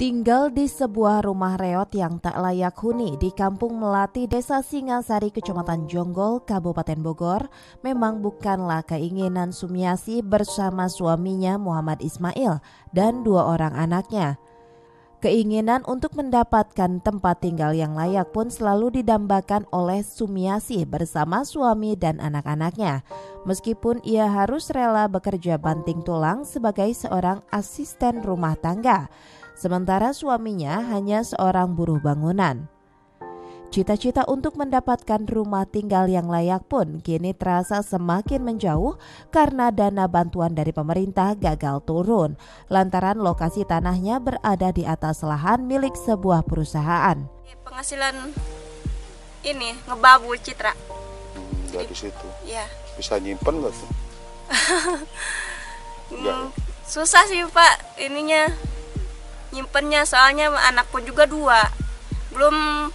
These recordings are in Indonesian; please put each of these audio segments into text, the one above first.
Tinggal di sebuah rumah reot yang tak layak huni di Kampung Melati, Desa Singasari, Kecamatan Jonggol, Kabupaten Bogor, memang bukanlah keinginan Sumiasi bersama suaminya Muhammad Ismail dan dua orang anaknya. Keinginan untuk mendapatkan tempat tinggal yang layak pun selalu didambakan oleh Sumiasi bersama suami dan anak-anaknya. Meskipun ia harus rela bekerja banting tulang sebagai seorang asisten rumah tangga, sementara suaminya hanya seorang buruh bangunan. Cita-cita untuk mendapatkan rumah tinggal yang layak pun kini terasa semakin menjauh karena dana bantuan dari pemerintah gagal turun lantaran lokasi tanahnya berada di atas lahan milik sebuah perusahaan. Penghasilan ini ngebabu Citra. Dari situ. Ya. Bisa nyimpen nggak tuh? Susah sih Pak ininya nyimpennya, soalnya anak pun juga dua. Belum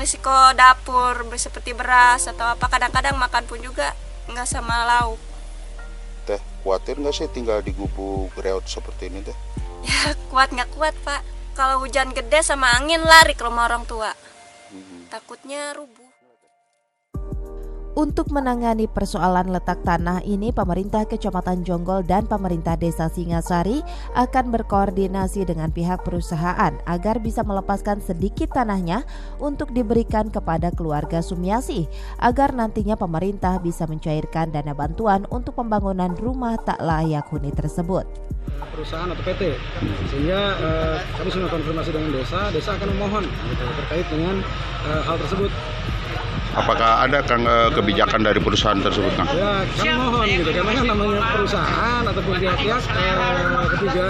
risiko dapur seperti beras atau apa, kadang-kadang makan pun juga nggak sama lauk. Teh, khawatir nggak sih tinggal di gubuk reot seperti ini teh? Ya kuat nggak kuat Pak. Kalau hujan gede sama angin lari ke rumah orang tua. Takutnya rubuh. Untuk menangani persoalan letak tanah ini, pemerintah Kecamatan Jonggol dan pemerintah Desa Singasari akan berkoordinasi dengan pihak perusahaan agar bisa melepaskan sedikit tanahnya untuk diberikan kepada keluarga Sumiasi, agar nantinya pemerintah bisa mencairkan dana bantuan untuk pembangunan rumah tak layak huni tersebut. Perusahaan atau PT, sehingga kami sudah konfirmasi dengan desa akan memohon terkait dengan hal tersebut. Apakah ada kebijakan dari perusahaan tersebut, Kang? Ya, kami mohon gitu, karena kan namanya perusahaan ataupun pihak-pihak ketiga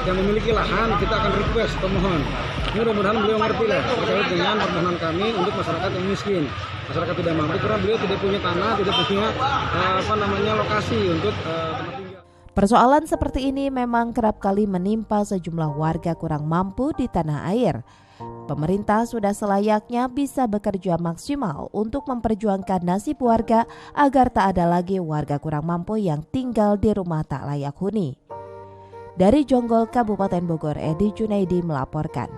yang memiliki lahan, kita akan request pemohon. Ini mudah-mudahan beliau ngerti lah terkait dengan permohonan kami untuk masyarakat yang miskin, masyarakat tidak mampu karena beliau tidak punya tanah, tidak punya lokasi untuk tempat tinggal. Persoalan seperti ini memang kerap kali menimpa sejumlah warga kurang mampu di tanah air. Pemerintah sudah selayaknya bisa bekerja maksimal untuk memperjuangkan nasib warga agar tak ada lagi warga kurang mampu yang tinggal di rumah tak layak huni. Dari Jonggol, Kabupaten Bogor, Edi Junaidi melaporkan.